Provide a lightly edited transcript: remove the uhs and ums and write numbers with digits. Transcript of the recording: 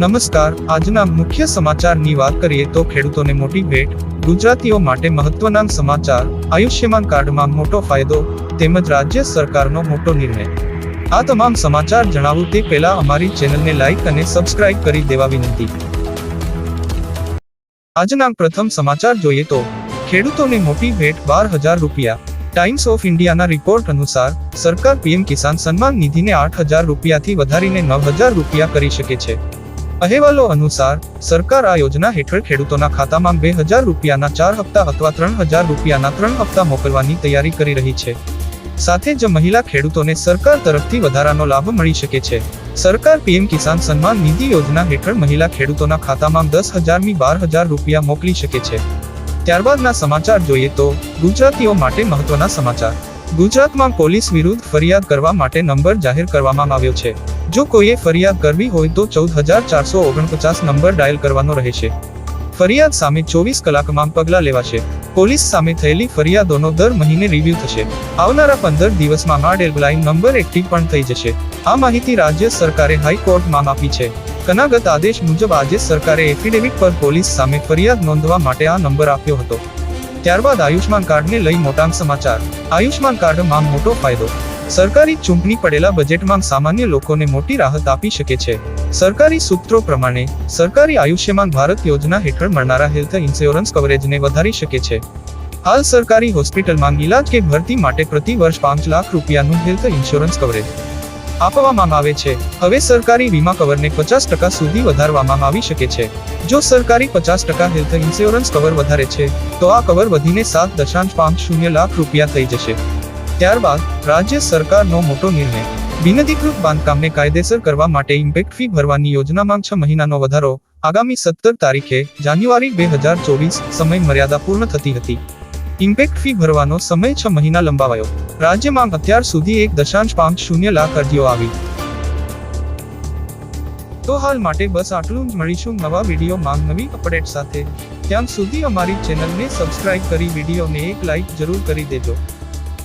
નમસ્કાર, આજના મુખ્ય સમાચારની વાત કરીએ તો ખેડૂતોને મોટી ભેટ, ગુજરાતીઓ માટે મહત્વના સમાચાર, આયુષ્યમાન કાર્ડમાં મોટો ફાયદો તેમજ રાજ્ય સરકારનો મોટો નિર્ણય। આ તમામ સમાચાર જણાવું તે પહેલા અમારી ચેનલને લાઈક અને સબસ્ક્રાઇબ કરી દેવા વિનંતી। આજના પ્રથમ સમાચાર જોઈએ તો ખેડૂતોને મોટી ભેટ 12,000 રૂપિયા। ટાઈમ્સ ઓફ ઇન્ડિયાના રિપોર્ટ અનુસાર સરકાર પીએમ કિસાન સન્માન નિધિને 8,000 રૂપિયાથી વધારીને 9,000 રૂપિયા કરી શકે છે। અહેવાલો અનુસાર સરકાર આ યોજના હેઠળ ખેડૂતોના ખાતામાં 2,000 રૂપિયાના 4 હપ્તા અથવા 3,000 રૂપિયાના 3 હપ્તા મોકલવાની તૈયારી કરી રહી છે। સાથે જ મહિલા ખેડૂતોને સરકાર તરફથી વધારાનો લાભ મળી શકે છે। સરકાર પીએમ કિસાન સન્માન નિધિ યોજના હેઠળ મહિલા ખેડૂતોના ખાતામાં 10,000 12,000 રૂપિયા મોકલી શકે છે। ત્યારબાદના સમાચાર જોઈએ તો ગુજરાતીઓ માટે મહત્વના સમાચાર। ગુજરાતમાં પોલીસ વિરુદ્ધ ફરિયાદ કરવા માટે નંબર જાહેર કરવામાં આવ્યો છે। જો કોઈએ ફરિયાદ કરવી હોય તો 14,449 નંબર ડાયલ કરવાનો રહેશે। ફરિયાદ સામે 24 કલાકમાં પગલાં લેવાશે। પોલીસ સામે થયેલી ફરિયાદોનો દર મહિને રિવ્યુ થશે। આવનારા 15 દિવસમાં આ હેલ્પલાઇન નંબર એક્ટિવ પણ થઈ જશે। આ માહિતી રાજ્ય સરકારે હાઈકોર્ટમાં આપી છે। કનાગત આદેશ મુજબ આજે સરકારે એફિડેવિટ પર પોલીસ સામે ફરિયાદ નોંધવા માટે આ નંબર આપ્યો હતો। ત્યારબાદ આયુષ્માન કાર્ડને લઈ મોટા સમાચાર। આયુષ્માન કાર્ડમાં મોટો ફાયદો। સરકારી ચૂંટણી પડેલા બજેટમાં સામાન્ય લોકોને મોટી રાહત આપી શકે છે। સરકારી સૂત્રો પ્રમાણે સરકારી આયુષ્યમાન ભારત યોજના હેઠળ મળનારા હેલ્થ ઇન્સ્યોરન્સ કવરેજને વધારી શકે છે। હાલ સરકારી હોસ્પિટલમાં ઇલાજ કે ભરતી માટે પ્રતિ વર્ષ 5 લાખ રૂપિયાનું હેલ્થ ઇન્સ્યોરન્સ કવરેજ આપવામાં આવે છે। હવે સરકારી વીમા કવરને 50% સુધી વધારવામાં આવી શકે છે। જો સરકારી 50% હેલ્થ ઇન્સ્યોરન્સ કવર વધારે છે તો આ કવર વધીને 7.50 લાખ રૂપિયા થઈ જશે। ત્યારબાદ રાજ્ય સરકારનો મોટો નિર્ણય। બિનઅધિકૃત બાંધકામને કાયદેસર કરવા માટે ઇમ્પેક્ટ ફી ભરવાની યોજનામાં 6 મહિનાનો વધારો। આગામી 17 તારીખે જાન્યુઆરી 2024 સમય મર્યાદા પૂર્ણ થતી હતી। ઇમ્પેક્ટ ફી ભરવાનો સમય 6 મહિના લંબાવાયો। રાજ્યમાં અત્યાર સુધી 1.50 લાખ અરજીઓ આવી। તો હાલ માટે બસ આટલું જ। મળીશું નવા વિડીયોમાં નવી અપડેટ સાથે। ત્યાં સુધી અમારી ચેનલને સબસ્ક્રાઇબ કરી વિડીયોને એક લાઇક જરૂર કરી દેજો।